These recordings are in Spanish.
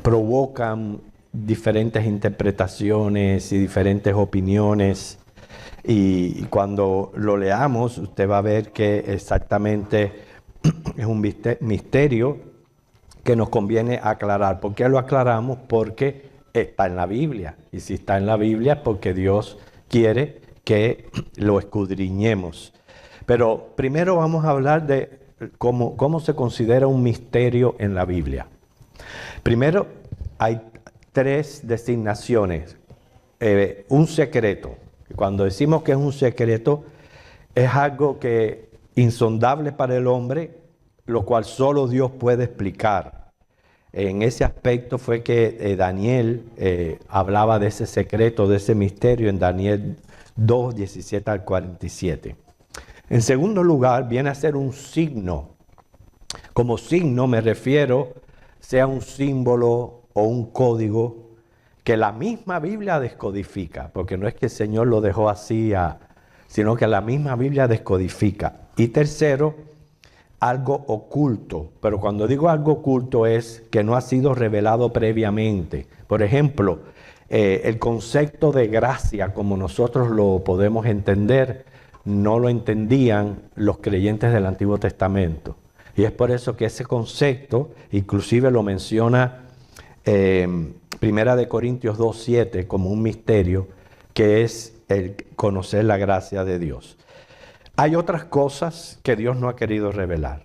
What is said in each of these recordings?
provocan diferentes interpretaciones y diferentes opiniones. Y cuando lo leamos, usted va a ver que exactamente es un misterio que nos conviene aclarar. ¿Por qué lo aclaramos? Porque está en la Biblia. Y si está en la Biblia es porque Dios quiere que lo escudriñemos. Pero primero vamos a hablar de cómo se considera un misterio en la Biblia. Primero, hay 3 designaciones. Un secreto. Cuando decimos que es un secreto, es algo que insondable para el hombre, lo cual solo Dios puede explicar. En ese aspecto fue que Daniel hablaba de ese secreto, de ese misterio en Daniel 2, 17 al 47. En segundo lugar, viene a ser un signo. Como signo me refiero, sea un símbolo o un código que la misma Biblia descodifica, porque no es que el Señor lo dejó así, sino que la misma Biblia descodifica. Y tercero, algo oculto, pero cuando digo algo oculto es que no ha sido revelado previamente. Por ejemplo, el concepto de gracia, como nosotros lo podemos entender, no lo entendían los creyentes del Antiguo Testamento. Y es por eso que ese concepto, inclusive lo menciona Primera de Corintios 2:7 como un misterio, que es el conocer la gracia de Dios. Hay otras cosas que Dios no ha querido revelar.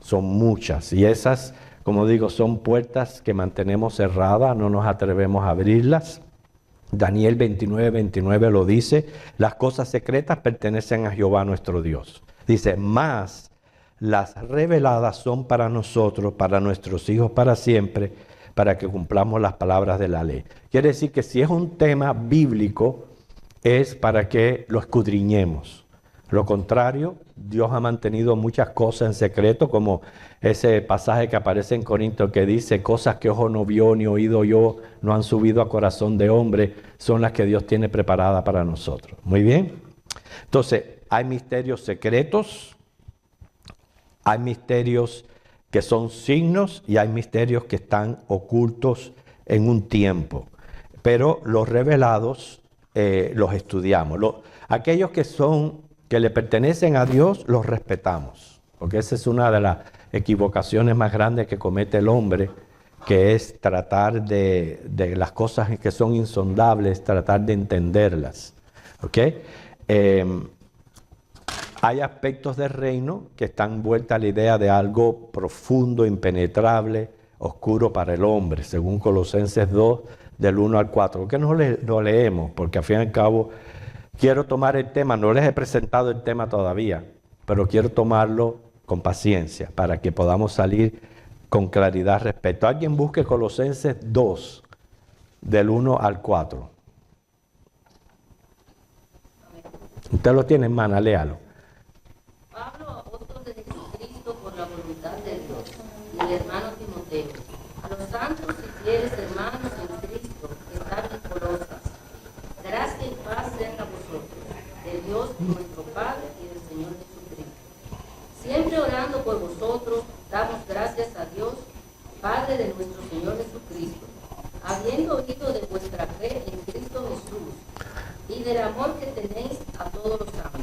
Son muchas. Y esas, como digo, son puertas que mantenemos cerradas, no nos atrevemos a abrirlas. Daniel 29 lo dice, las cosas secretas pertenecen a Jehová nuestro Dios. Dice, mas las reveladas son para nosotros, para nuestros hijos para siempre, para que cumplamos las palabras de la ley. Quiere decir que si es un tema bíblico, es para que lo escudriñemos. Lo contrario, Dios ha mantenido muchas cosas en secreto, como ese pasaje que aparece en Corintios que dice, cosas que ojo no vio ni oído yo, no han subido a corazón de hombre, son las que Dios tiene preparadas para nosotros. Muy bien. Entonces, hay misterios secretos, hay misterios que son signos y hay misterios que están ocultos en un tiempo. Pero los revelados los estudiamos. Aquellos que le pertenecen a Dios, los respetamos. Porque esa es una de las equivocaciones más grandes que comete el hombre, que es tratar de las cosas que son insondables, tratar de entenderlas. ¿Ok? Hay aspectos del reino que están envueltos a la idea de algo profundo, impenetrable, oscuro para el hombre, según Colosenses 2, del 1 al 4. ¿Por qué no lo leemos? Porque al fin y al cabo quiero tomar el tema, no les he presentado el tema todavía, pero quiero tomarlo con paciencia para que podamos salir con claridad respecto. Alguien busque Colosenses 2, del 1 al 4. Usted lo tiene en mano, léalo. Pablo, apóstol de Jesucristo por la voluntad de Dios, y el hermano Timoteo, a los santos y fieles hermanos en Cristo que están en Colosas, gracia y paz sean a vosotros, de Dios nuestro Padre y del Señor Jesucristo. Siempre orando por vosotros, damos gracias a Dios, Padre de nuestro Señor Jesucristo, habiendo oído de vuestra fe en Cristo Jesús y del amor que tenéis a todos los santos.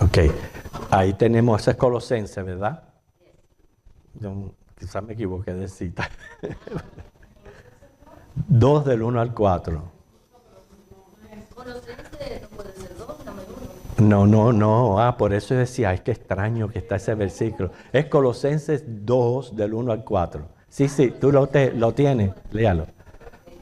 Ok, ahí tenemos, ese es Colosenses, ¿verdad? Yo quizás me equivoqué de cita. 2 del 1 al 4. Colosenses no puede ser 2, dame 1. No. Por eso decía, es que extraño que está ese versículo. Es Colosenses 2 del 1 al 4. Sí, tú lo tienes, léalo.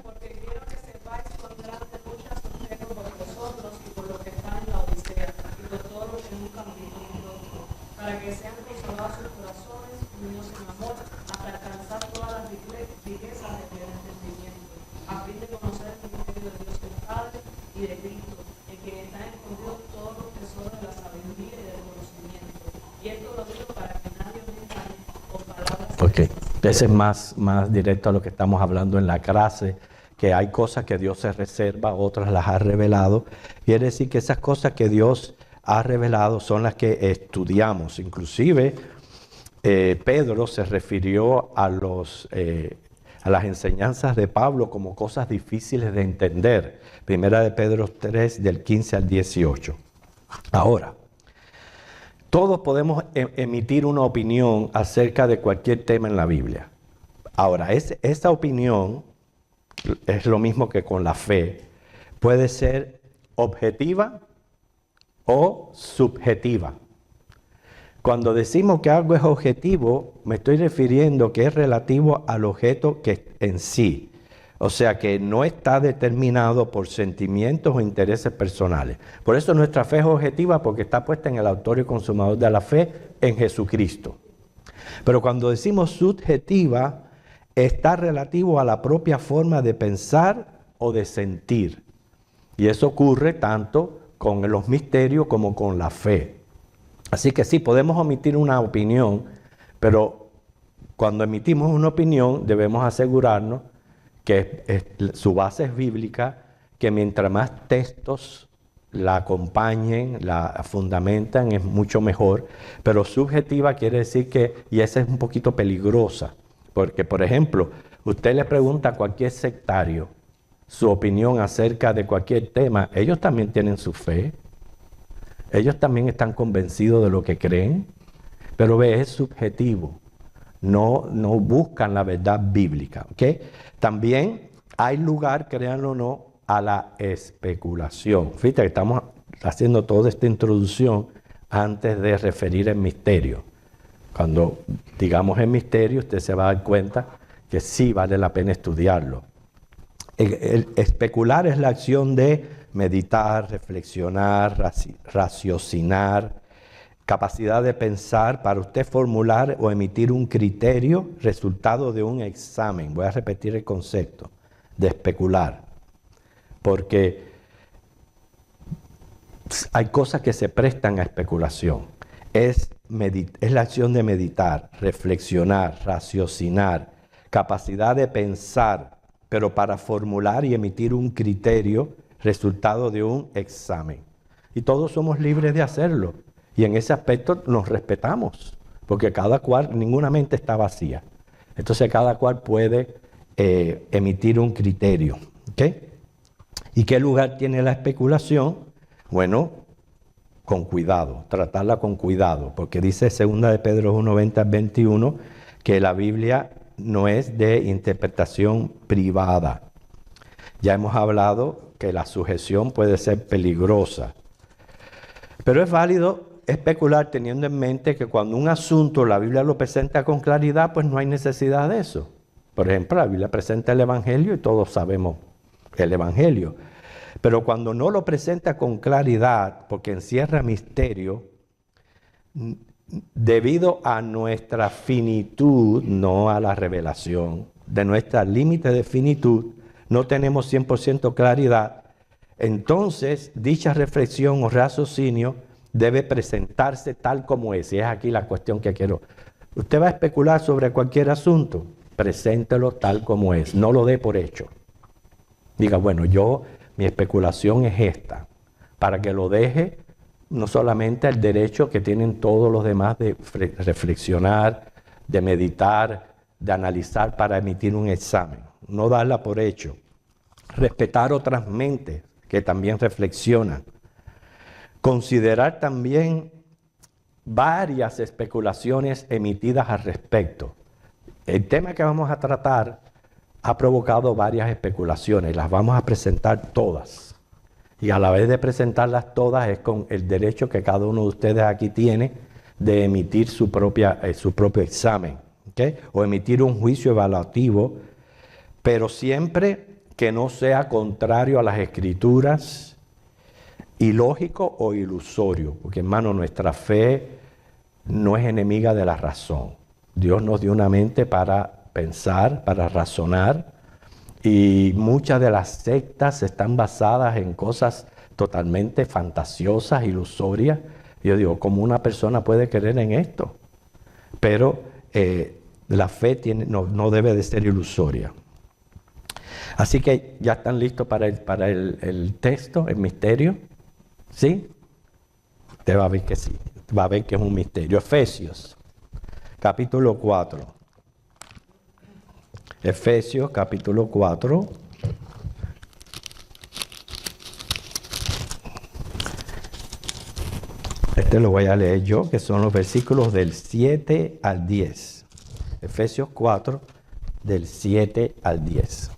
Porque quiero que sepáis cuán grande lucha sufrieron por vosotros y por lo que está en la Odisea, y por todos los que nunca han visto mi rostro, para que sean consolados sus corazones, unidos en amor, hasta alcanzar todas las riquezas de pleno entendimiento, a fin de conocer el misterio de Dios el Padre y de Cristo, en quien están escondidos todos los tesoros de la sabiduría y del conocimiento. Y esto lo digo para que nadie os engañe con palabras. Okay. Ese es más directo a lo que estamos hablando en la clase, que hay cosas que Dios se reserva, otras las ha revelado. Quiere decir que esas cosas que Dios ha revelado son las que estudiamos. Inclusive Pedro se refirió a las enseñanzas de Pablo como cosas difíciles de entender. Primera de Pedro 3, del 15 al 18. Ahora, todos podemos emitir una opinión acerca de cualquier tema en la Biblia. Ahora, esa opinión es lo mismo que con la fe. Puede ser objetiva o subjetiva. Cuando decimos que algo es objetivo, me estoy refiriendo que es relativo al objeto que en sí. O sea, que no está determinado por sentimientos o intereses personales. Por eso nuestra fe es objetiva, porque está puesta en el autor y consumador de la fe, en Jesucristo. Pero cuando decimos subjetiva, está relativo a la propia forma de pensar o de sentir. Y eso ocurre tanto con los misterios como con la fe. Así que sí, podemos omitir una opinión, pero cuando emitimos una opinión debemos asegurarnos que su base es bíblica, que mientras más textos la acompañen, la fundamentan, es mucho mejor. Pero subjetiva quiere decir que, y esa es un poquito peligrosa, porque por ejemplo, usted le pregunta a cualquier sectario su opinión acerca de cualquier tema, ellos también tienen su fe, ellos también están convencidos de lo que creen, pero es subjetivo. No buscan la verdad bíblica, ¿ok? También hay lugar, créanlo o no, a la especulación. Fíjate que estamos haciendo toda esta introducción antes de referir el misterio. Cuando digamos el misterio, usted se va a dar cuenta que sí vale la pena estudiarlo. El especular es la acción de meditar, reflexionar, raciocinar, capacidad de pensar para usted formular o emitir un criterio resultado de un examen. Voy a repetir el concepto de especular, porque hay cosas que se prestan a especulación. Es la acción de meditar, reflexionar, raciocinar, capacidad de pensar, pero para formular y emitir un criterio resultado de un examen. Y todos somos libres de hacerlo. Y en ese aspecto nos respetamos, porque cada cual, ninguna mente está vacía. Entonces cada cual puede emitir un criterio. ¿Okay? ¿Y qué lugar tiene la especulación? Bueno, con cuidado, tratarla con cuidado, porque dice 2 de Pedro 1, 20 al 21, que la Biblia no es de interpretación privada. Ya hemos hablado que la sujeción puede ser peligrosa, pero es válido especular teniendo en mente que cuando un asunto la Biblia lo presenta con claridad, pues no hay necesidad de eso. Por ejemplo, la Biblia presenta el Evangelio y todos sabemos el Evangelio. Pero cuando no lo presenta con claridad, porque encierra misterio, debido a nuestra finitud, no a la revelación, de nuestra límite de finitud, no tenemos 100% claridad, entonces dicha reflexión o raciocinio debe presentarse tal como es. Y es aquí la cuestión que quiero. Usted va a especular sobre cualquier asunto, preséntelo tal como es, no lo dé por hecho. Diga, bueno, mi especulación es esta, para que lo deje no solamente el derecho que tienen todos los demás de reflexionar, de meditar, de analizar para emitir un examen, no darla por hecho. Respetar otras mentes que también reflexionan. Considerar también varias especulaciones emitidas al respecto. El tema que vamos a tratar ha provocado varias especulaciones, las vamos a presentar todas. Y a la vez de presentarlas todas es con el derecho que cada uno de ustedes aquí tiene de emitir su propio examen, ¿okay? O emitir un juicio evaluativo, pero siempre que no sea contrario a las Escrituras, ilógico o ilusorio, porque hermano, nuestra fe no es enemiga de la razón. Dios nos dio una mente para pensar, para razonar, y muchas de las sectas están basadas en cosas totalmente fantasiosas, ilusorias. Yo digo, ¿cómo una persona puede creer en esto? Pero la fe no debe de ser ilusoria. Así que ya están listos para el texto, el misterio. ¿Sí? Usted va a ver que sí, va a ver que es un misterio. Efesios, capítulo 4. Efesios capítulo 4. Este lo voy a leer yo, que son los versículos del 7 al 10. Efesios 4, del 7 al 10.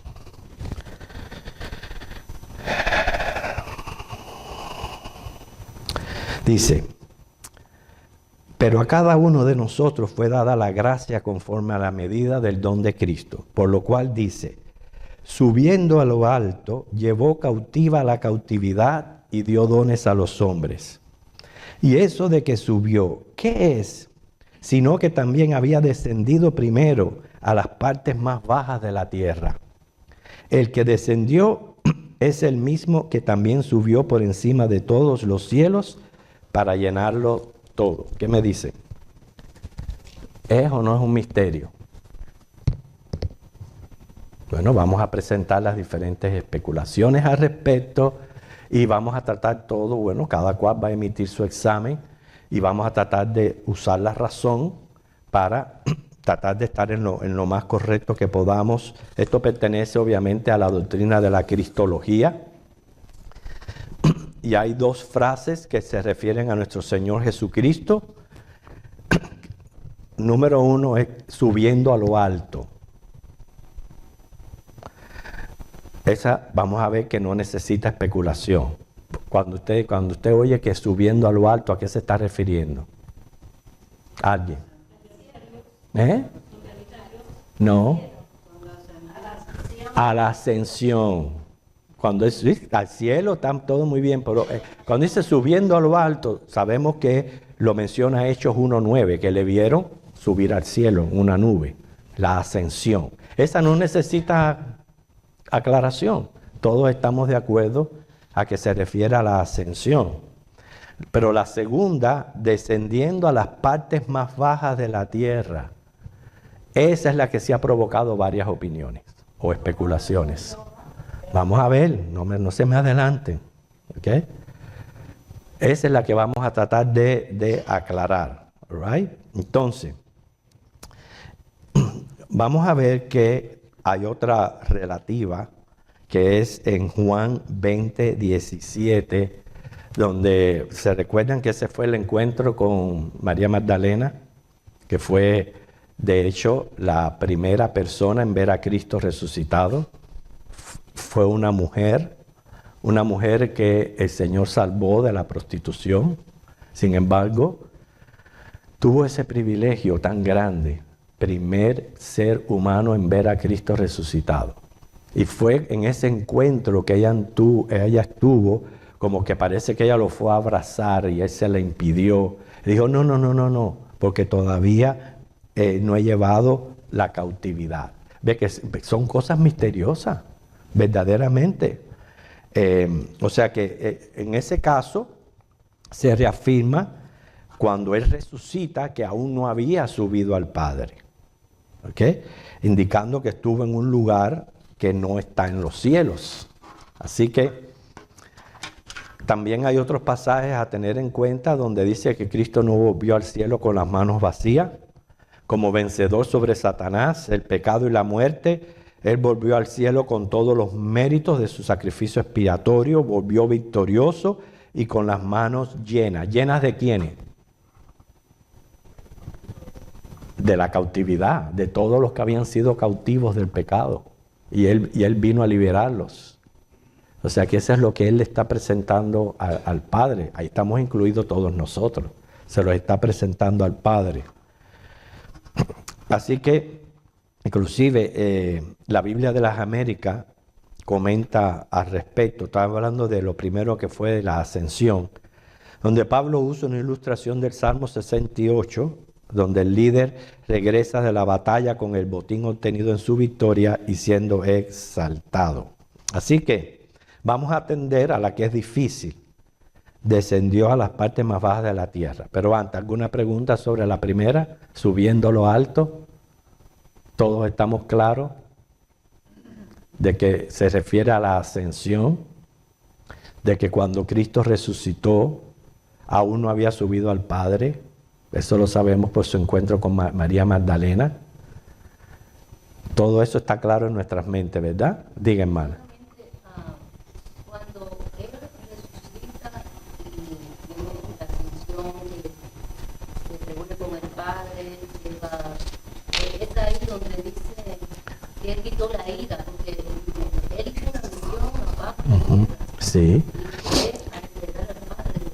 Dice: pero a cada uno de nosotros fue dada la gracia conforme a la medida del don de Cristo, por lo cual dice: subiendo a lo alto, llevó cautiva la cautividad y dio dones a los hombres. Y eso de que subió, ¿qué es? Sino que también había descendido primero a las partes más bajas de la tierra. El que descendió es el mismo que también subió por encima de todos los cielos para llenarlo todo. ¿Qué me dice? ¿Es o no es un misterio? Bueno, vamos a presentar las diferentes especulaciones al respecto y vamos a tratar todo, bueno, cada cual va a emitir su examen y vamos a tratar de usar la razón para tratar de estar en lo más correcto que podamos. Esto pertenece obviamente a la doctrina de la cristología. Y hay dos frases que se refieren a nuestro Señor Jesucristo. Número uno es subiendo a lo alto. Esa vamos a ver que no necesita especulación. Cuando usted oye que subiendo a lo alto, ¿a qué se está refiriendo? ¿Alguien? No. A la ascensión. Cuando es al cielo está todo muy bien, pero cuando dice subiendo a lo alto, sabemos que lo menciona Hechos 1:9, que le vieron subir al cielo en una nube, la ascensión. Esa no necesita aclaración. Todos estamos de acuerdo a que se refiere a la ascensión. Pero la segunda, descendiendo a las partes más bajas de la tierra, esa es la que sí ha provocado varias opiniones o especulaciones. Vamos a ver, no se me adelanten, ¿ok? Esa es la que vamos a tratar de aclarar, ¿right? Entonces, vamos a ver que hay otra relativa que es en Juan 20:17, donde se recuerdan que ese fue el encuentro con María Magdalena, que fue de hecho la primera persona en ver a Cristo resucitado. Fue una mujer que el Señor salvó de la prostitución. Sin embargo, tuvo ese privilegio tan grande, primer ser humano en ver a Cristo resucitado. Y fue en ese encuentro que ella estuvo, como que parece que ella lo fue a abrazar y él se le impidió. Le dijo, no, porque todavía no he llevado la cautividad. Ve que son cosas misteriosas, verdaderamente. O sea que en ese caso se reafirma cuando él resucita que aún no había subido al Padre. ¿Ok? Indicando que estuvo en un lugar que no está en los cielos. Así que también hay otros pasajes a tener en cuenta donde dice que Cristo no volvió al cielo con las manos vacías, como vencedor sobre Satanás, el pecado y la muerte. Él volvió al cielo con todos los méritos de su sacrificio expiatorio, volvió victorioso y con las manos llenas. ¿Llenas de quiénes? De la cautividad, de todos los que habían sido cautivos del pecado. Y él vino a liberarlos. O sea que eso es lo que él le está presentando al Padre. Ahí estamos incluidos todos nosotros. Se los está presentando al Padre. Así que, inclusive, la Biblia de las Américas comenta al respecto. Estaba hablando de lo primero que fue la ascensión, donde Pablo usa una ilustración del Salmo 68, donde el líder regresa de la batalla con el botín obtenido en su victoria y siendo exaltado. Así que vamos a atender a la que es difícil. Descendió a las partes más bajas de la tierra. Pero antes, ¿alguna pregunta sobre la primera? Subiendo lo alto. ¿Todos estamos claros de que se refiere a la ascensión? De que cuando Cristo resucitó, aún no había subido al Padre. Eso lo sabemos por su encuentro con María Magdalena. Todo eso está claro en nuestras mentes, ¿verdad? Diga, hermana. Cuando Él resucita y tiene la ascensión, que se reúne con el Padre, es ahí donde dice que Él quitó la ira, porque Él hizo una misión abajo de la tierra. Sí. Y fue a entregar al Padre lo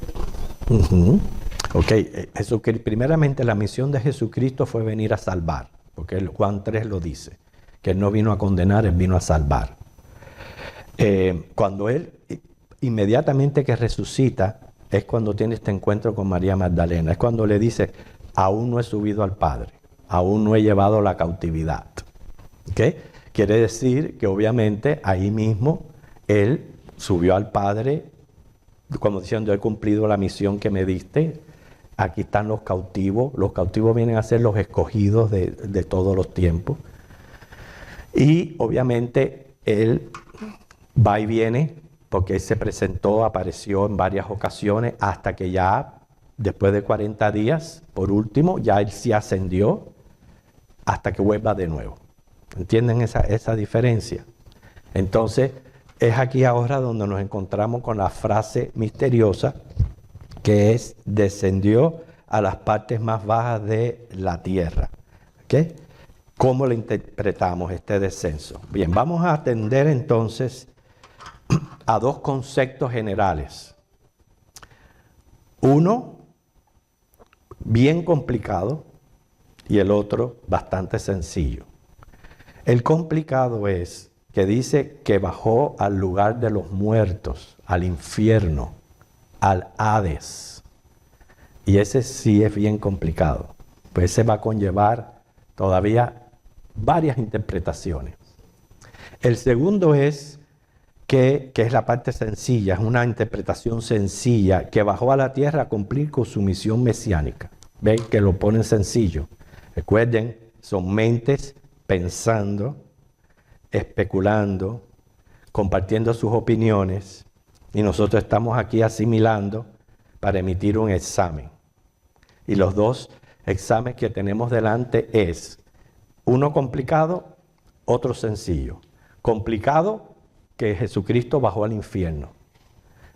que hizo. Ok, primeramente la misión de Jesucristo fue venir a salvar, porque Juan 3 lo dice, que Él no vino a condenar, Él vino a salvar. Cuando Él, inmediatamente que resucita, es cuando tiene este encuentro con María Magdalena, es cuando le dice, aún no he subido al Padre, aún no he llevado la cautividad. ¿Okay? Quiere decir que obviamente ahí mismo Él subió al Padre, como diciendo, he cumplido la misión que me diste. Aquí están los cautivos vienen a ser los escogidos de todos los tiempos. Y obviamente Él va y viene, porque Él se presentó, apareció en varias ocasiones, hasta que ya, después de 40 días, por último, ya Él sí ascendió, hasta que vuelva de nuevo. ¿Entienden esa diferencia? Entonces, es aquí ahora donde nos encontramos con la frase misteriosa, que es, descendió a las partes más bajas de la tierra. ¿Okay? ¿Cómo le interpretamos este descenso? Bien, vamos a atender entonces a dos conceptos generales. Uno, bien complicado, y el otro, bastante sencillo. El complicado es que dice que bajó al lugar de los muertos, al infierno, al Hades. Y ese sí es bien complicado. Pues ese va a conllevar todavía varias interpretaciones. El segundo es que es la parte sencilla, es una interpretación sencilla, que bajó a la tierra a cumplir con su misión mesiánica. ¿Ven? Que lo ponen sencillo. Recuerden, son mentes pensando, especulando, compartiendo sus opiniones, y nosotros estamos aquí asimilando para emitir un examen. Y los dos exámenes que tenemos delante es uno complicado, otro sencillo. Complicado, que Jesucristo bajó al infierno.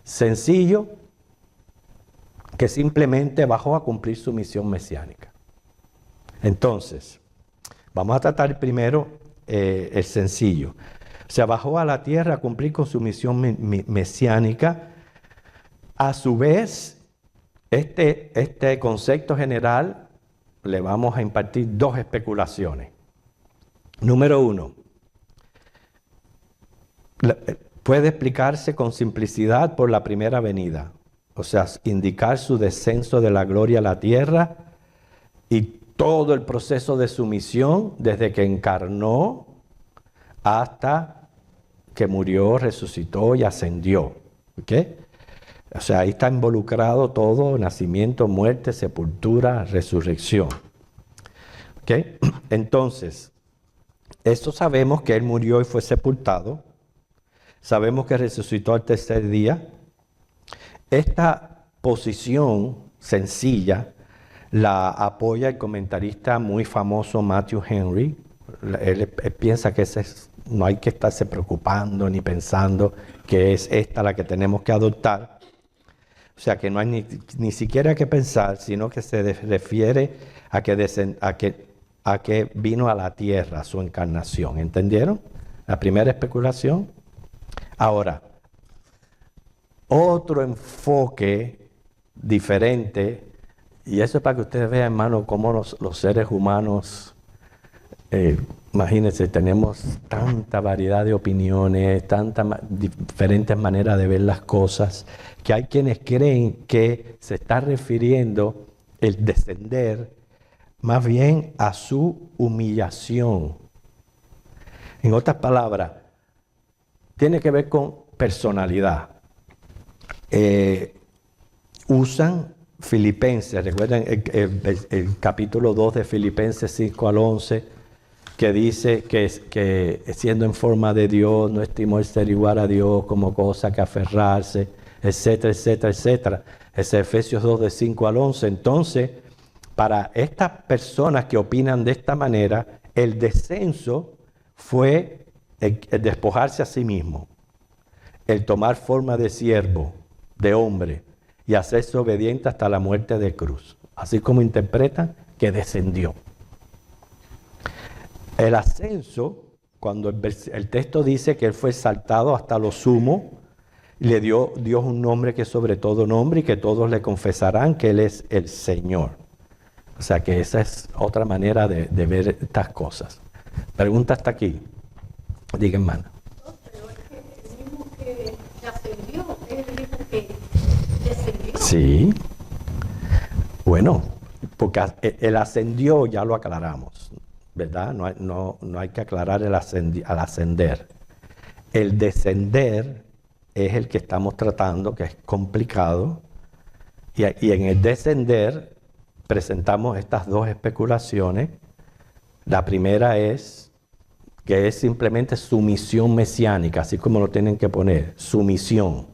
Sencillo, que simplemente bajó a cumplir su misión mesiánica. Entonces, vamos a tratar primero el sencillo. O sea, bajó a la tierra a cumplir con su misión mesiánica. A su vez, este concepto general le vamos a impartir dos especulaciones. Número uno, puede explicarse con simplicidad por la primera venida. O sea, indicar su descenso de la gloria a la tierra y todo el proceso de su misión desde que encarnó hasta que murió, resucitó y ascendió. ¿Okay? O sea, ahí está involucrado todo: nacimiento, muerte, sepultura, resurrección. ¿Okay? Entonces, esto sabemos que Él murió y fue sepultado. Sabemos que resucitó al tercer día. Esta posición sencilla la apoya el comentarista muy famoso Matthew Henry. Él piensa que no hay que estarse preocupando ni pensando que es esta la que tenemos que adoptar. O sea, que no hay ni siquiera que pensar, sino que se refiere a que vino a la tierra, su encarnación. ¿Entendieron? La primera especulación. Ahora, otro enfoque diferente, y eso es para que ustedes vean, hermano, cómo los seres humanos, imagínense, tenemos tanta variedad de opiniones, tantas diferentes maneras de ver las cosas, que hay quienes creen que se está refiriendo el descender más bien a su humillación. En otras palabras, tiene que ver con personalidad. Usan Filipenses, recuerden el capítulo 2 de Filipenses 5 al 11, que dice que siendo en forma de Dios, no estimó el ser igual a Dios como cosa que aferrarse, etcétera, etcétera, etcétera. Es Efesios 2 de 5 al 11. Entonces, para estas personas que opinan de esta manera, el descenso fue el despojarse a sí mismo, el tomar forma de siervo, de hombre, y hacerse obediente hasta la muerte de cruz. Así como interpretan que descendió. El ascenso, cuando el texto dice que él fue exaltado hasta lo sumo, le dio Dios un nombre que es sobre todo nombre y que todos le confesarán que Él es el Señor. O sea que esa es otra manera de ver estas cosas. Pregunta hasta aquí. Diga, hermana. No, pero es que el mismo que ascendió, es el mismo que descendió. Sí. Bueno, porque el ascendió ya lo aclaramos, ¿verdad? No hay que aclarar al ascender. El descender es el que estamos tratando, que es complicado, y en el descender presentamos estas dos especulaciones. La primera es que es simplemente sumisión mesiánica, así como lo tienen que poner, sumisión.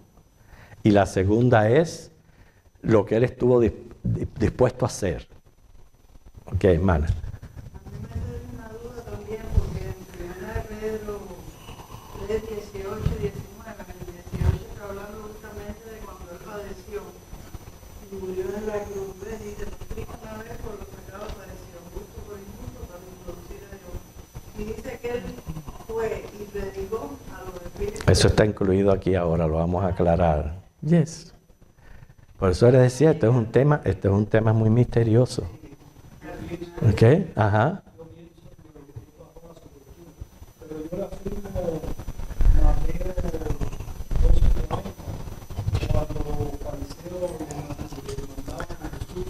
Y la segunda es lo que él estuvo dispuesto a hacer. Ok, hermana. A mí me da una duda también porque en 1 Pedro 3, 18 y 19, en el 18 está hablando justamente de cuando él padeció y murió en la cruz. Dice, explica una vez por los pecados padeció, justo por injusto para introducir a Dios. Y dice que él fue y predicó a los espíritus. Eso está incluido aquí ahora, lo vamos a aclarar. Yes. Por eso les decía, este es un tema muy misterioso. ¿Ok? Ajá. Pero yo la afirmo Mateo 12:40, cuando Fariseo le mandaba a Jesús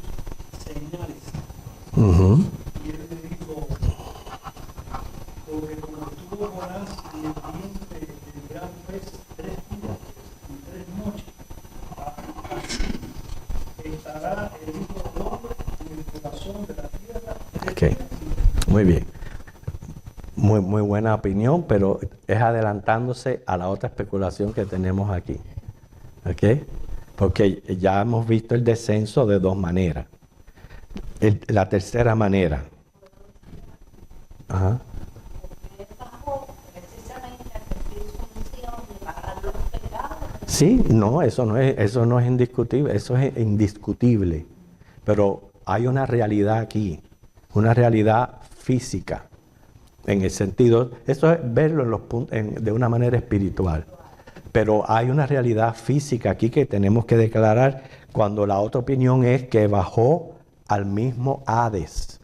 señales. Uh-huh. Y él le dijo, porque como estuvo Jonás en el vientre del gran pez 3 días y 3 noches, así estará el Hijo del Hombre en el corazón de la tierra. Ok, muy bien. Muy buena opinión, pero es adelantándose a la otra especulación que tenemos aquí. ¿Ok? Porque ya hemos visto el descenso de dos maneras. La tercera manera. Ajá. Porque él bajó precisamente a cumplir su misión de pagar los pecados. Sí, no, eso no es indiscutible, eso es indiscutible. Pero hay una realidad aquí, una realidad física. En el sentido, eso es verlo de una manera espiritual. Pero hay una realidad física aquí que tenemos que declarar cuando la otra opinión es que bajó al mismo Hades.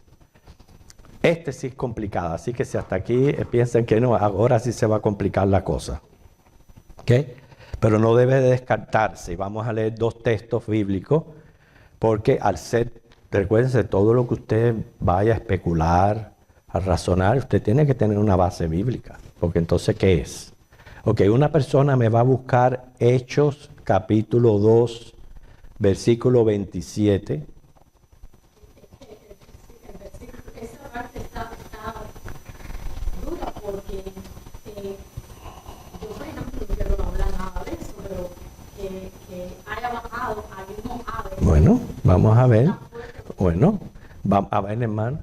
Este sí es complicado, así que si hasta aquí piensan que no, ahora sí se va a complicar la cosa. ¿Ok? Pero no debe de descartarse. Vamos a leer dos textos bíblicos, porque recuérdense, todo lo que usted vaya a especular, a razonar, usted tiene que tener una base bíblica, porque entonces, ¿qué es? Ok, una persona me va a buscar Hechos capítulo 2, versículo 27. Esa parte está dura porque yo, por ejemplo, no quiero hablar nada de eso, pero que haya bajado al mismo Hades. Bueno, vamos a ver. Bueno, vamos a ver, hermano.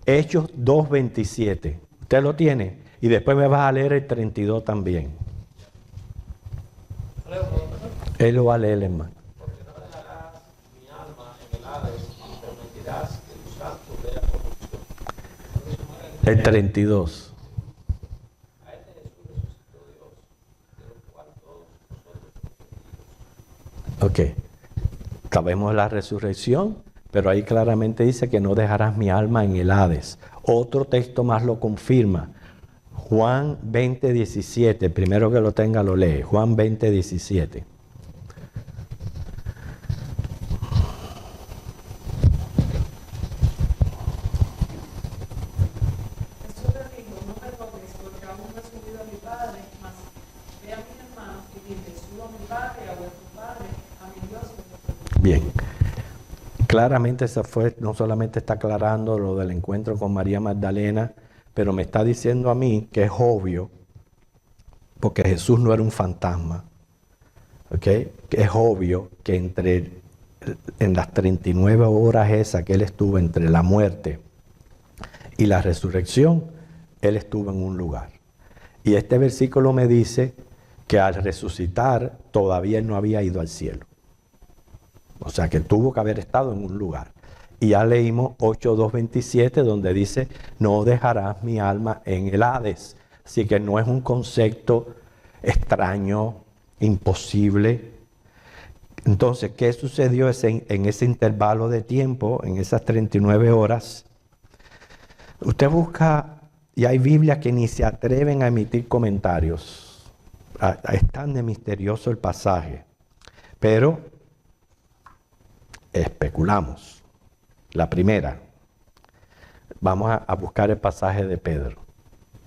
Hechos 2:27. Usted lo tiene. Y después me va a leer el 32 también. Él lo va a leer, hermano. Porque no dejarás mi alma en el Hades y permitirás que tu santo vea corrupción. El 32. A este Jesús resucitó Dios, de lo cual todos nosotros somos. Ok. Sabemos la resurrección, pero ahí claramente dice que no dejarás mi alma en el Hades. Otro texto más lo confirma. Juan 20:17. Primero que lo tenga lo lee. Juan 20:17. Jesús le dijo, no me toques porque aún no he subido a mi Padre, mas ve a mis hermanos y dile, subo a mi Padre y a vuestro Padre, a mi Dios y a vuestro Dios. Bien. Claramente no solamente está aclarando lo del encuentro con María Magdalena, pero me está diciendo a mí que es obvio, porque Jesús no era un fantasma, ¿ok? Que es obvio que entre en las 39 horas esas que Él estuvo entre la muerte y la resurrección, Él estuvo en un lugar. Y este versículo me dice que al resucitar todavía Él no había ido al cielo. O sea que tuvo que haber estado en un lugar. Y ya leímos 8:2-27 donde dice, no dejarás mi alma en el Hades. Así que no es un concepto extraño, imposible. Entonces, ¿qué sucedió en ese intervalo de tiempo, en esas 39 horas? Usted busca, y hay Biblias que ni se atreven a emitir comentarios. Es tan de misterioso el pasaje. Pero especulamos. La primera, vamos a buscar el pasaje de Pedro.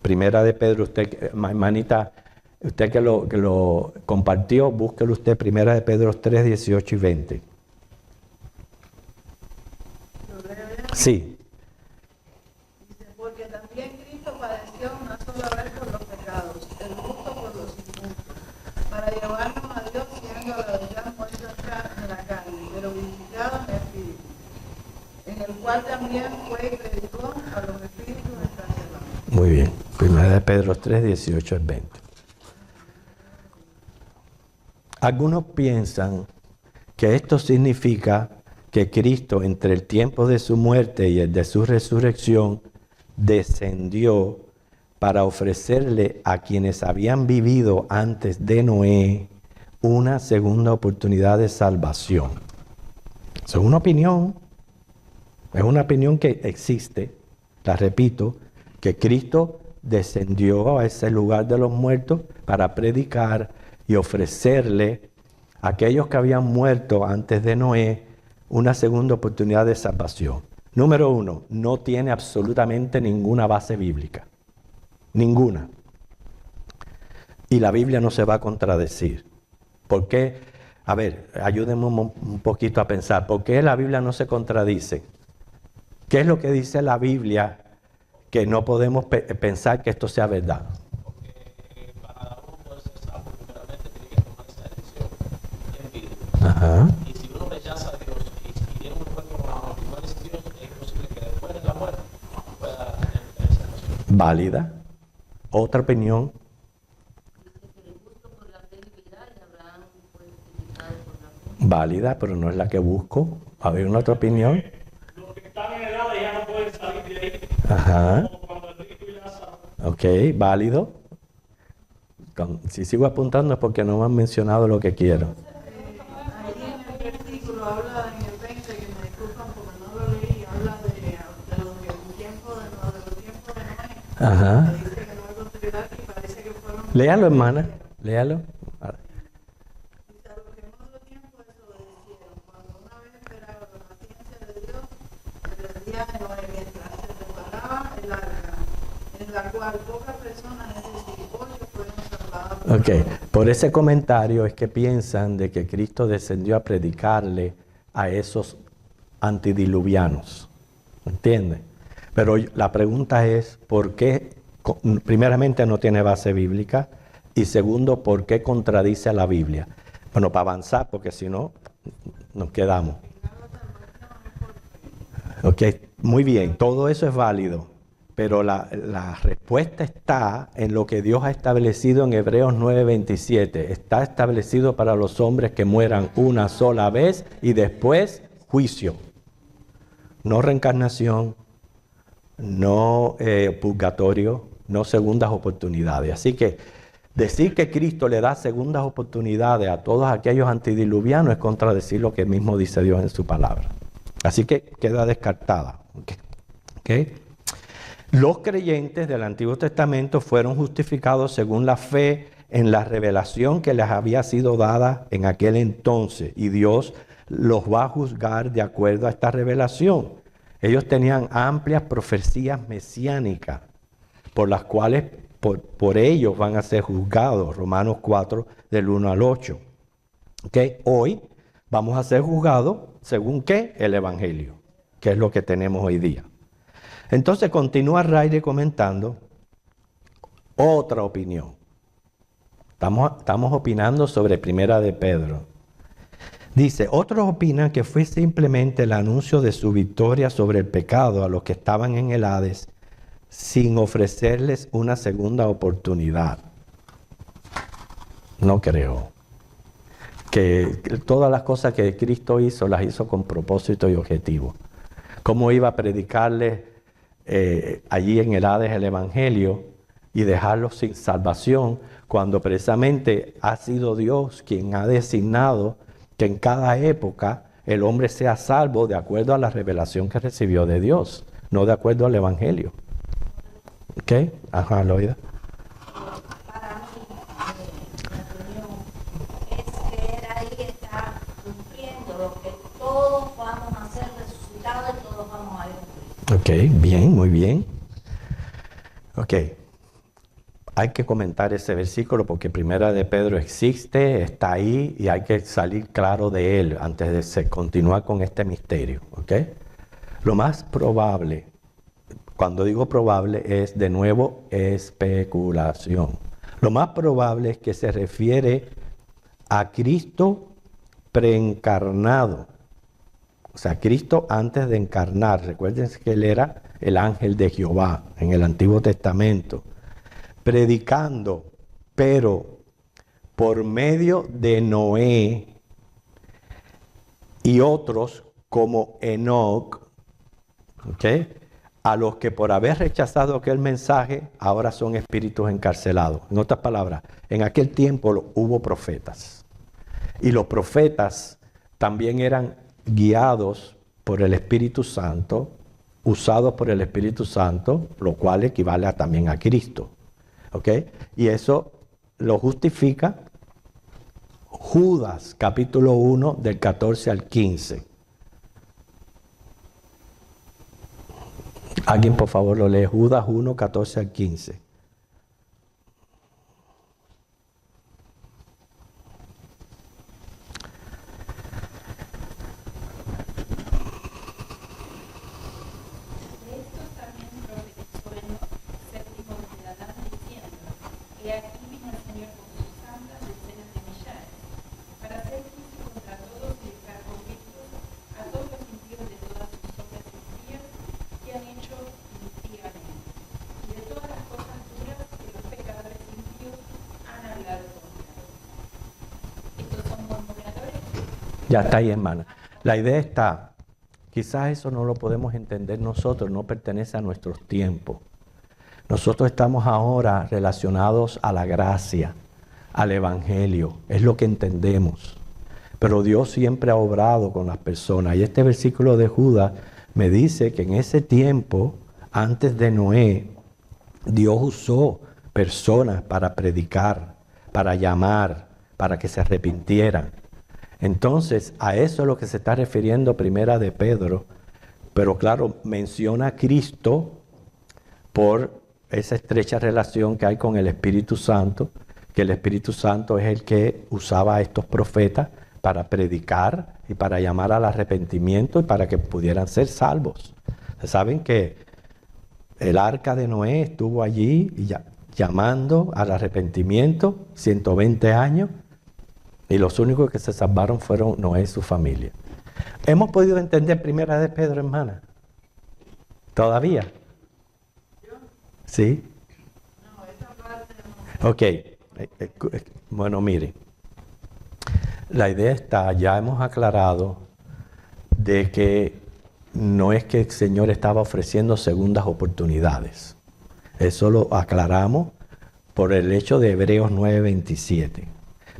Primera de Pedro, usted, hermanita, usted que lo compartió, búsquelo usted, Primera de Pedro 3, 18 y 20. ¿Lo leo ya? Sí. Dice, porque también Cristo padeció una sola vez por los pecados, el justo por los injustos, para llevarnos a Dios siendo a la verdad muertos en la carne, pero vivificados en el Espíritu, en el cual también fue y predicó a los espíritus encarcelados. Muy bien. Primera de Pedro 3, 18 y 20. Algunos piensan que esto significa que Cristo, entre el tiempo de su muerte y el de su resurrección, descendió para ofrecerle a quienes habían vivido antes de Noé una segunda oportunidad de salvación. Es una opinión que existe, la repito, que Cristo descendió a ese lugar de los muertos para predicar y ofrecerle a aquellos que habían muerto antes de Noé una segunda oportunidad de salvación. Número uno, no tiene absolutamente ninguna base bíblica. Ninguna. Y la Biblia no se va a contradecir. ¿Por qué? A ver, ayúdenme un poquito a pensar. ¿Por qué la Biblia no se contradice? ¿Qué es lo que dice la Biblia que no podemos pensar que esto sea verdad? Porque para uno poder ser salvo, primeramente tiene que tomar esa decisión en vida. Ajá. Y si uno rechaza a Dios y tiene un encuentro con la muerte y no es Dios, es posible que después de la muerte pueda tener esa relación. Válida. Otra opinión. Dice que el justo por la fe vivirá y Abraham fue justificado por la fe. Válida, pero no es la que busco. ¿Hay una otra opinión? Los que están en edad ya no pueden salir de ahí. Ajá. Como cuando el rico y Lázaro. Ok, válido. Si sigo apuntando es porque no me han mencionado lo que quiero. Ahí en el versículo habla en el 20, que me disculpan porque no lo leí, habla de los que en tiempo de los tiempos de Noé. Ajá. Dice que no hay posteridad y parece que fueron. Léalo, hermana. Léalo. Dice, a los que en otro tiempo desobedecieron, cuando una vez esperaron la paciencia de Dios, en el día de Noé, mientras se preparaba el arca, en la cual pocas personas, es decir, 8 fueron salvadas. Ok, por ese comentario es que piensan de que Cristo descendió a predicarle a esos antidiluvianos. ¿Entiende? Pero la pregunta es, ¿por qué? Primeramente no tiene base bíblica y segundo, ¿por qué contradice a la Biblia? Bueno, para avanzar, porque si no, nos quedamos. Ok, muy bien, todo eso es válido, pero la respuesta está en lo que Dios ha establecido en Hebreos 9:27. Está establecido para los hombres que mueran una sola vez y después juicio. No reencarnación, no purgatorio, no segundas oportunidades. Así que decir que Cristo le da segundas oportunidades a todos aquellos antidiluvianos es contradecir lo que mismo dice Dios en su palabra. Así que queda descartada. ¿Okay? Los creyentes del Antiguo Testamento fueron justificados según la fe en la revelación que les había sido dada en aquel entonces, y Dios los va a juzgar de acuerdo a esta revelación. Ellos tenían amplias profecías mesiánicas por las cuales por ellos van a ser juzgados. Romanos 4 del 1 al 8. ¿Okay? Hoy vamos a ser juzgados según ¿qué? El Evangelio, que es lo que tenemos hoy día. Entonces continúa Raide comentando otra opinión. Estamos opinando sobre Primera de Pedro. Dice, otros opinan que fue simplemente el anuncio de su victoria sobre el pecado a los que estaban en el Hades, sin ofrecerles una segunda oportunidad. No creo. Que todas las cosas que Cristo hizo, las hizo con propósito y objetivo. ¿Cómo iba a predicarles allí en el Hades el Evangelio y dejarlos sin salvación, cuando precisamente ha sido Dios quien ha designado que en cada época el hombre sea salvo de acuerdo a la revelación que recibió de Dios, no de acuerdo al Evangelio? ¿Ok? Ajá, Loida. Para mí, mi opinión, es que él ahí está cumpliendo lo que todos vamos a ser resucitados y todos vamos a ir a Cristo. Ok, bien, muy bien. Ok. Hay que comentar ese versículo porque Primera de Pedro existe, está ahí y hay que salir claro de él antes de continuar con este misterio. ¿Ok? Lo más probable, cuando digo probable, es de nuevo especulación. Lo más probable es que se refiere a Cristo preencarnado. O sea, Cristo antes de encarnar. Recuerden que él era el ángel de Jehová en el Antiguo Testamento, predicando, pero por medio de Noé y otros como Enoc, ¿okay? A los que por haber rechazado aquel mensaje ahora son espíritus encarcelados. En otras palabras, en aquel tiempo hubo profetas y los profetas también eran guiados por el Espíritu Santo, usados por el Espíritu Santo, lo cual equivale también a Cristo. ¿Ok? Y eso lo justifica Judas, capítulo 1, del 14 al 15. Alguien por favor lo lee, Judas 1, 14 al 15. Ya está ahí, hermana. La idea está, quizás eso no lo podemos entender nosotros, no pertenece a nuestros tiempos. Nosotros estamos ahora relacionados a la gracia, al Evangelio, es lo que entendemos. Pero Dios siempre ha obrado con las personas. Y este versículo de Judas me dice que en ese tiempo, antes de Noé, Dios usó personas para predicar, para llamar, para que se arrepintieran. Entonces, a eso es lo que se está refiriendo Primera de Pedro, pero claro, menciona a Cristo por esa estrecha relación que hay con el Espíritu Santo, que el Espíritu Santo es el que usaba a estos profetas para predicar y para llamar al arrepentimiento y para que pudieran ser salvos. Saben que el arca de Noé estuvo allí llamando al arrepentimiento 120 años. Y los únicos que se salvaron fueron Noé y su familia. ¿Hemos podido entender Primera de Pedro, hermana? ¿Todavía? ¿Sí? No, esa parte no. Ok. Bueno, mire. La idea está, ya hemos aclarado de que no es que el Señor estaba ofreciendo segundas oportunidades. Eso lo aclaramos por el hecho de Hebreos 9:27.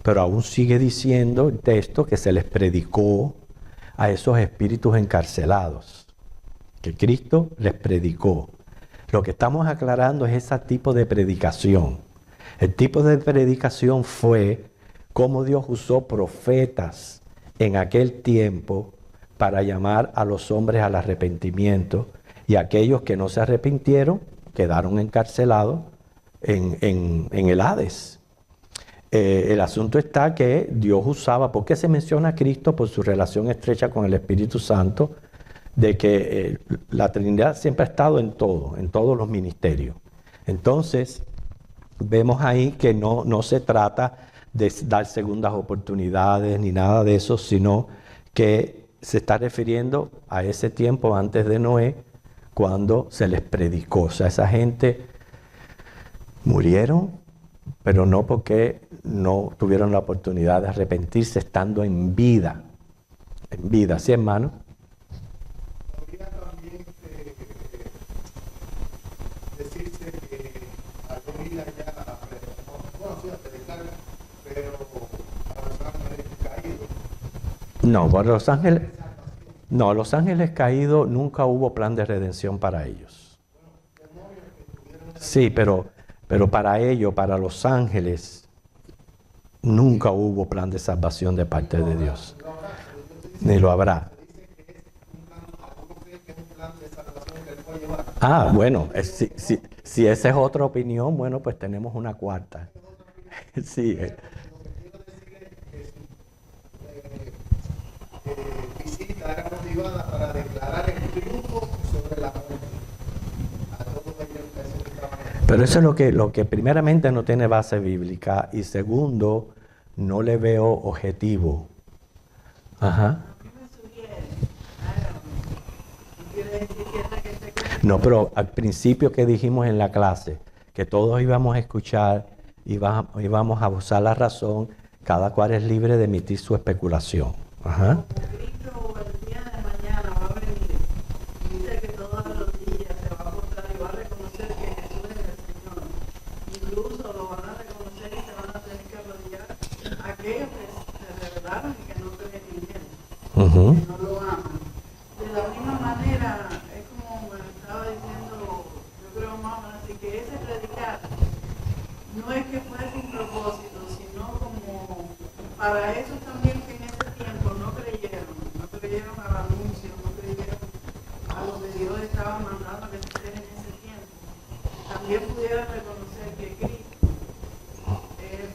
Pero aún sigue diciendo el texto que se les predicó a esos espíritus encarcelados, que Cristo les predicó. Lo que estamos aclarando es ese tipo de predicación. El tipo de predicación fue cómo Dios usó profetas en aquel tiempo para llamar a los hombres al arrepentimiento, y aquellos que no se arrepintieron quedaron encarcelados en el Hades. El asunto está que Dios usaba, ¿por qué se menciona a Cristo? Por su relación estrecha con el Espíritu Santo, de que la Trinidad siempre ha estado en todos los ministerios. Entonces, vemos ahí que no se trata de dar segundas oportunidades ni nada de eso, sino que se está refiriendo a ese tiempo antes de Noé, cuando se les predicó. O sea, esa gente murieron, pero no porque no tuvieron la oportunidad de arrepentirse estando en vida. En vida, ¿sí, hermano? Podría también decirse que al venir allá a predicar, pero a los ángeles caídos. No, por los ángeles. No, los ángeles caídos nunca hubo plan de redención para ellos. Sí, pero para ellos, para los ángeles, nunca hubo plan de salvación de parte de Dios. Ni lo habrá. Ah, bueno, si esa es otra opinión, bueno, pues tenemos una cuarta. Sí. Visita era motivada para declarar el triunfo sobre la muerte a todos aquellos que estaban. Pero eso es lo que primeramente no tiene base bíblica y segundo, no le veo objetivo. Ajá. No, pero al principio que dijimos en la clase, que todos íbamos a escuchar, íbamos a usar la razón, cada cual es libre de emitir su especulación. Ajá. Cristo el día de mañana va a venir y dice que todos los días se va a mostrar y va a reconocer que Jesús es el Señor. Incluso lo van a reconocer y se van a tener que arrodillar aquellos que se rebelaron y que no creen en Él, que no lo aman. De la misma manera, es como me estaba diciendo, yo creo más o menos así, que ese predicar no es que fue sin propósito, sino como para eso también que en ese tiempo no creyeron al anuncio, no creyeron a lo que Dios estaba mandando que se hiciera en ese tiempo. También pudieran reconocer que Cristo es el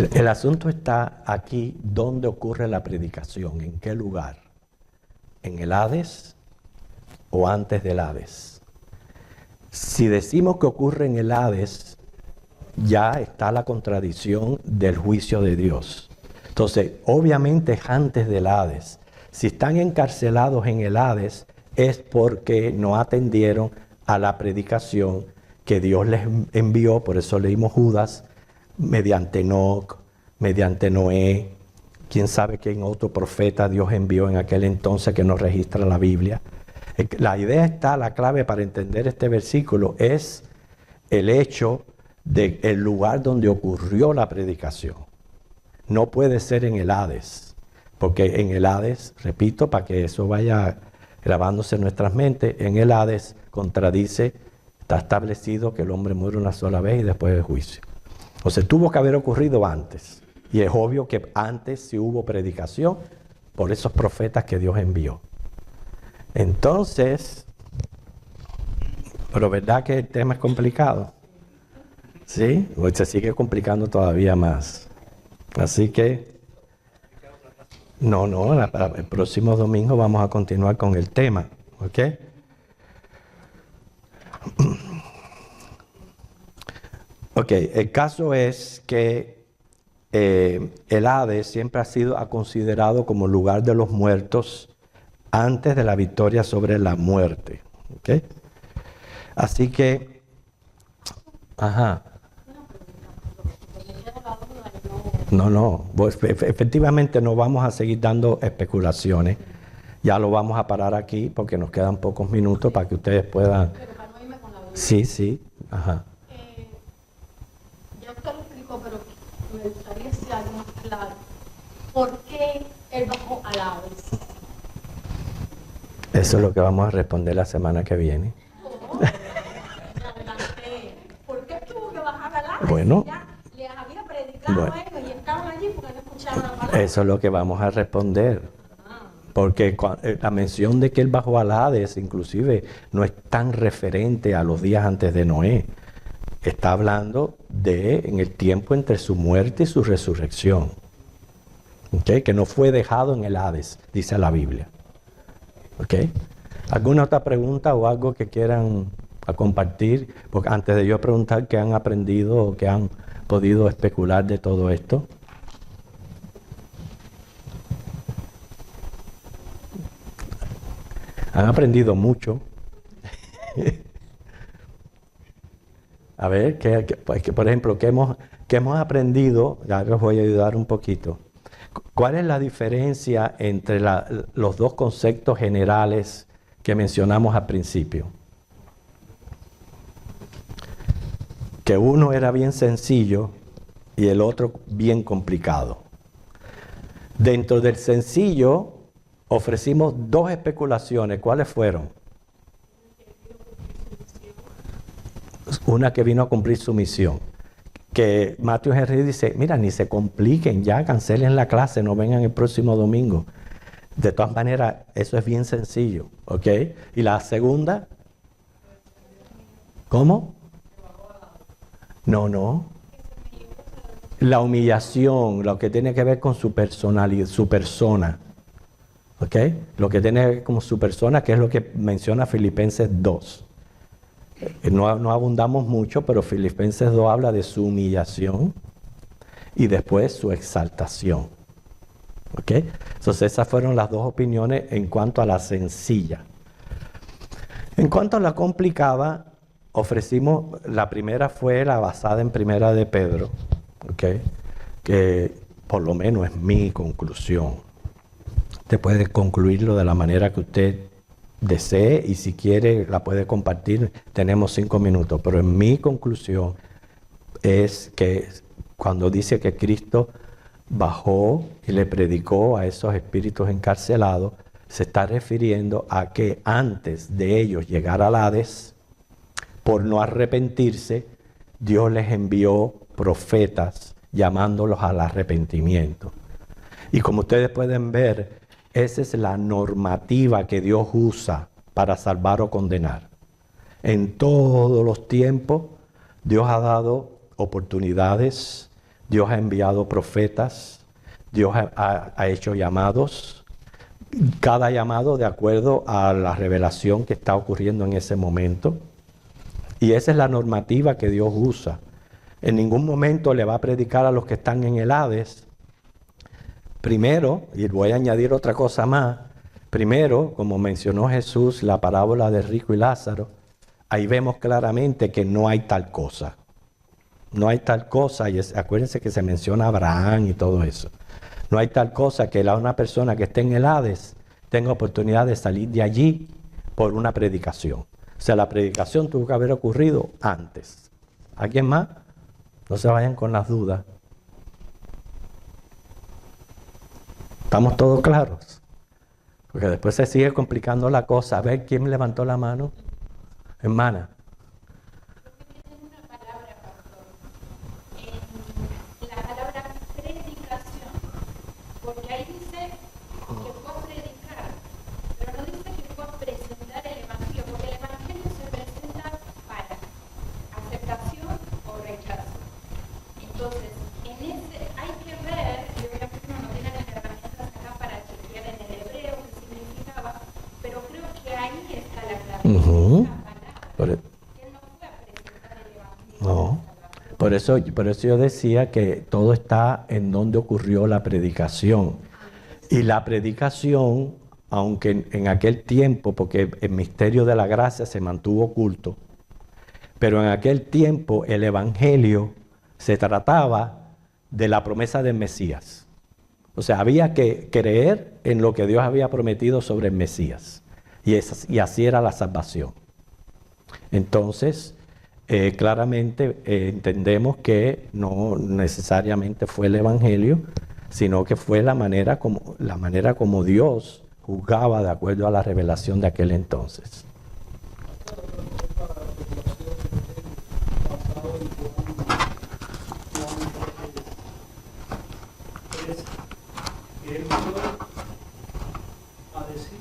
Señor. El asunto está aquí, ¿dónde ocurre la predicación? ¿En qué lugar? ¿En el Hades o antes del Hades? Si decimos que ocurre en el Hades, ya está la contradicción del juicio de Dios. Entonces, obviamente es antes del Hades. Si están encarcelados en el Hades, es porque no atendieron a la predicación que Dios les envió, por eso leímos Judas, mediante Enoc, mediante Noé, quién sabe quién otro profeta Dios envió en aquel entonces que nos registra la Biblia. La idea está, la clave para entender este versículo es el hecho del lugar donde ocurrió la predicación. No puede ser en el Hades, porque en el Hades, repito, para que eso vaya grabándose en nuestras mentes, en el Hades contradice, está establecido que el hombre muere una sola vez y después del juicio. O sea, tuvo que haber ocurrido antes. Y es obvio que antes sí hubo predicación por esos profetas que Dios envió. Entonces, pero ¿verdad que el tema es complicado? ¿Sí? Pues se sigue complicando todavía más. Así que, para el próximo domingo vamos a continuar con el tema, ¿ok? Ok, el caso es que el Hades siempre ha sido considerado como lugar de los muertos antes de la victoria sobre la muerte, ¿ok? Así que, ajá. No, efectivamente no vamos a seguir dando especulaciones. Ya lo vamos a parar aquí porque nos quedan pocos minutos para que ustedes puedan... Pero para no irme con la duda. Sí, ajá. Ya usted lo explicó, pero me gustaría decir algo más claro. ¿Por qué él bajó al Hades? Eso es lo que vamos a responder la semana que viene. ¿Por qué tuvo que bajar al Hades? Bueno. Ya les había predicado a ellos y estaban allí porque no escuchaban la palabra. Eso es lo que vamos a responder. Porque la mención de que él bajó al Hades, inclusive, no es tan referente a los días antes de Noé. Está hablando en el tiempo entre su muerte y su resurrección. ¿Okay? Que no fue dejado en el Hades, dice la Biblia. ¿Okay? ¿Alguna otra pregunta o algo que quieran compartir? Porque antes de yo preguntar qué han aprendido o qué han podido especular de todo esto. Han aprendido mucho. A ver, por ejemplo, ¿qué hemos aprendido? Ya les voy a ayudar un poquito. ¿Cuál es la diferencia entre los dos conceptos generales que mencionamos al principio? Que uno era bien sencillo y el otro bien complicado. Dentro del sencillo ofrecimos dos especulaciones. ¿Cuáles fueron? Una que vino a cumplir su misión. Que Matthew Henry dice, mira, ni se compliquen, ya cancelen la clase, no vengan el próximo domingo. De todas maneras, eso es bien sencillo, ¿ok? Y la segunda, ¿cómo? No. La humillación, lo que tiene que ver con su personalidad, su persona, ¿ok? Lo que tiene que ver con su persona, que es lo que menciona Filipenses 2. No abundamos mucho, pero Filipenses 2 habla de su humillación y después su exaltación. ¿Ok? Entonces esas fueron las dos opiniones en cuanto a la sencilla. En cuanto a la complicada, ofrecimos, la primera fue la basada en Primera de Pedro, ¿ok? Que por lo menos es mi conclusión. Usted puede concluirlo de la manera que usted desee y si quiere la puede compartir. Tenemos 5 minutos, pero en mi conclusión es que cuando dice que Cristo bajó y le predicó a esos espíritus encarcelados, se está refiriendo a que antes de ellos llegar al Hades, por no arrepentirse, Dios les envió profetas llamándolos al arrepentimiento. Y como ustedes pueden ver, esa es la normativa que Dios usa para salvar o condenar. En todos los tiempos, Dios ha dado oportunidades, Dios ha enviado profetas, Dios ha hecho llamados, cada llamado de acuerdo a la revelación que está ocurriendo en ese momento. Y esa es la normativa que Dios usa. En ningún momento le va a predicar a los que están en el Hades. Primero, y voy a añadir otra cosa más, primero, como mencionó Jesús, la parábola de rico y Lázaro, ahí vemos claramente que no hay tal cosa. No hay tal cosa, y acuérdense que se menciona a Abraham y todo eso. No hay tal cosa que una persona que esté en el Hades tenga oportunidad de salir de allí por una predicación. O sea, la predicación tuvo que haber ocurrido antes. ¿Alguien más? No se vayan con las dudas. ¿Estamos todos claros? Porque después se sigue complicando la cosa. A ver, ¿quién levantó la mano? Hermana. Tengo una palabra, pastor. En la palabra predicación, porque ahí dice que fue a predicar, pero no dice que fue a presentar el Evangelio, porque el Evangelio se presenta para aceptación o rechazo. Entonces, en ese hay que ver, y obviamente uno no tiene las herramientas acá para chequear en el hebreo qué significaba, pero creo que ahí está la clave. No, por eso yo decía que todo está en donde ocurrió la predicación. Y la predicación, aunque en aquel tiempo, porque el misterio de la gracia se mantuvo oculto, pero en aquel tiempo el Evangelio se trataba de la promesa del Mesías. O sea, había que creer en lo que Dios había prometido sobre el Mesías. Y así era la salvación. Entonces, claramente entendemos que no necesariamente fue el Evangelio, sino que fue la manera como Dios juzgaba de acuerdo a la revelación de aquel entonces. Él fue a decir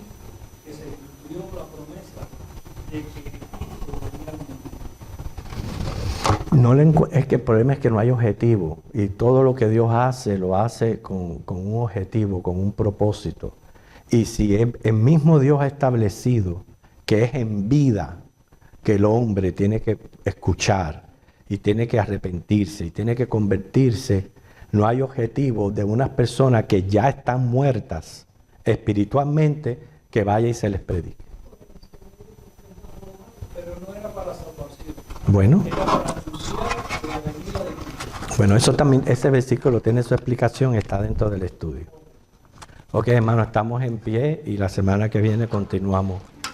que se cumplió la promesa de que Cristo venía al mundo. Es que el problema es que no hay objetivo y todo lo que Dios hace lo hace con un objetivo, con un propósito. Y si el mismo Dios ha establecido que es en vida que el hombre tiene que escuchar y tiene que arrepentirse y tiene que convertirse, no hay objetivo de unas personas que ya están muertas espiritualmente que vaya y se les predique. Bueno. Era para anunciar la venida de Cristo. Bueno, eso también, ese versículo tiene su explicación, está dentro del estudio. Ok, hermano, estamos en pie y la semana que viene continuamos.